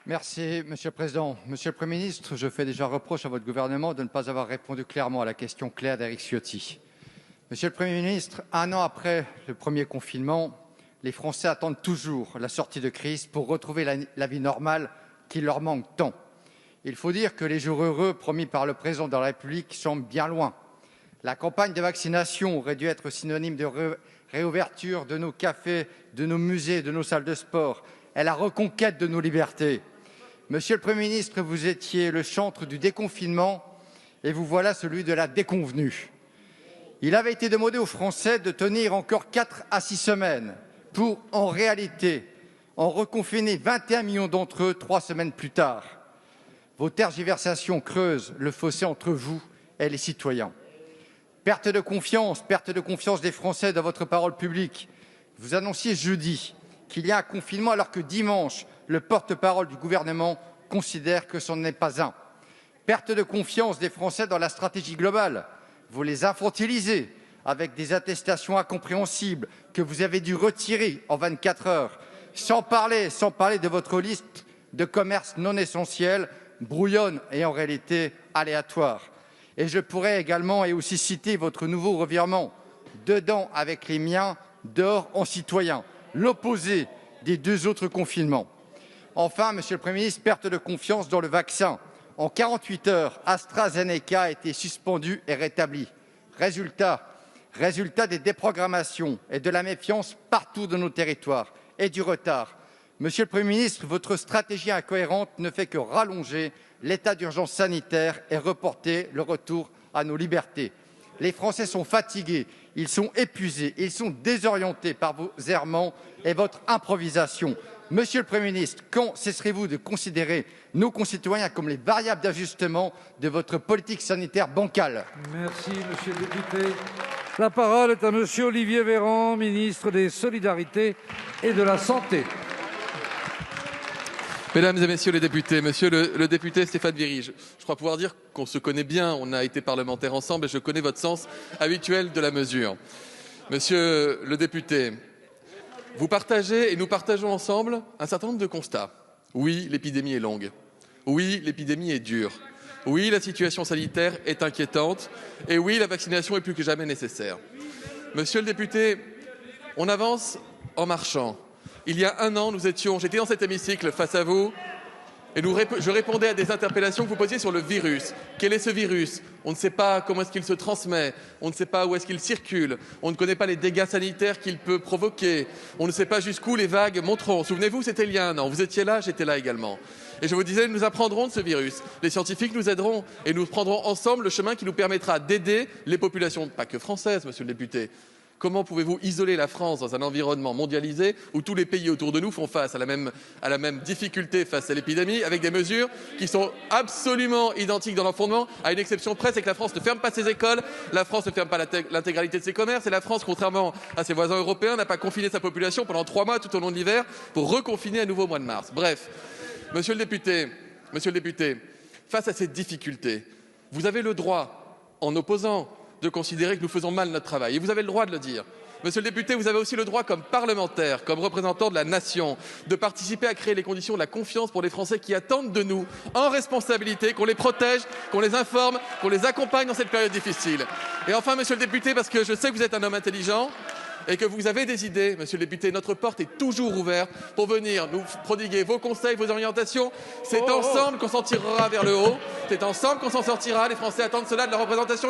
Merci, Monsieur le Président. Monsieur le Premier ministre, je fais déjà reproche à votre gouvernement de ne pas avoir répondu clairement à la question claire d'Éric Ciotti. Monsieur le Premier ministre, 1 an après le premier confinement, les Français attendent toujours la sortie de crise pour retrouver la vie normale qui leur manque tant. Il faut dire que les jours heureux promis par le Président de la République semblent bien loin. La campagne de vaccination aurait dû être synonyme de réouverture de nos cafés, de nos musées, de nos salles de sport et la reconquête de nos libertés. Monsieur le Premier ministre, vous étiez le chantre du déconfinement et vous voilà celui de la déconvenue. Il avait été demandé aux Français de tenir encore 4 à 6 semaines pour, en réalité, en reconfiner 21 millions d'entre eux 3 semaines plus tard. Vos tergiversations creusent le fossé entre vous et les citoyens. Perte de confiance des Français dans votre parole publique. Vous annonciez jeudi qu'il y a un confinement alors que dimanche, le porte-parole du gouvernement considère que ce n'est pas un. Perte de confiance des Français dans la stratégie globale. Vous les infantilisez avec des attestations incompréhensibles que vous avez dû retirer en 24 heures, sans parler de votre liste de commerces non essentiels, brouillonne et en réalité aléatoire. Et je pourrais également et aussi citer votre nouveau revirement, dedans avec les miens, dehors en citoyen, l'opposé des 2 autres confinements. Enfin, Monsieur le Premier ministre, perte de confiance dans le vaccin. En 48 heures, AstraZeneca a été suspendu et rétabli. Résultat des déprogrammations et de la méfiance partout dans nos territoires et du retard. Monsieur le Premier ministre, votre stratégie incohérente ne fait que rallonger l'état d'urgence sanitaire et reporter le retour à nos libertés. Les Français sont fatigués, ils sont épuisés, ils sont désorientés par vos errements et votre improvisation. Monsieur le Premier ministre, quand cesserez-vous de considérer nos concitoyens comme les variables d'ajustement de votre politique sanitaire bancale? Merci, monsieur le député. La parole est à monsieur Olivier Véran, ministre des Solidarités et de la Santé. Mesdames et messieurs les députés, monsieur le député Stéphane Viry, je crois pouvoir dire qu'on se connaît bien, on a été parlementaires ensemble et je connais votre sens habituel de la mesure. Monsieur le député, vous partagez et nous partageons ensemble un certain nombre de constats. Oui, l'épidémie est longue. Oui, l'épidémie est dure. Oui, la situation sanitaire est inquiétante. Et oui, la vaccination est plus que jamais nécessaire. Monsieur le député, on avance en marchant. Il y a 1 an, j'étais dans cet hémicycle face à vous et je répondais à des interpellations que vous posiez sur le virus. Quel est ce virus? On ne sait pas comment est-ce qu'il se transmet, on ne sait pas où est-ce qu'il circule, on ne connaît pas les dégâts sanitaires qu'il peut provoquer, on ne sait pas jusqu'où les vagues monteront. Souvenez-vous, c'était il y a 1 an, vous étiez là, j'étais là également. Et je vous disais, nous apprendrons de ce virus. Les scientifiques nous aideront et nous prendrons ensemble le chemin qui nous permettra d'aider les populations, pas que françaises, monsieur le député. Comment pouvez-vous isoler la France dans un environnement mondialisé où tous les pays autour de nous font face à la même difficulté face à l'épidémie avec des mesures qui sont absolument identiques dans leur fondement, à une exception près, c'est que la France ne ferme pas ses écoles, la France ne ferme pas l'intégralité de ses commerces et la France, contrairement à ses voisins européens, n'a pas confiné sa population pendant 3 mois tout au long de l'hiver pour reconfiner à nouveau au mois de mars. Bref, monsieur le député, face à ces difficultés, vous avez le droit, en opposant, de considérer que nous faisons mal notre travail. Et vous avez le droit de le dire. Monsieur le député, vous avez aussi le droit, comme parlementaire, comme représentant de la nation, de participer à créer les conditions de la confiance pour les Français qui attendent de nous, en responsabilité, qu'on les protège, qu'on les informe, qu'on les accompagne dans cette période difficile. Et enfin, monsieur le député, parce que je sais que vous êtes un homme intelligent, et que vous avez des idées, monsieur le député, notre porte est toujours ouverte pour venir nous prodiguer vos conseils, vos orientations. C'est ensemble qu'on s'en tirera vers le haut, c'est ensemble qu'on s'en sortira. Les Français attendent cela de la représentation.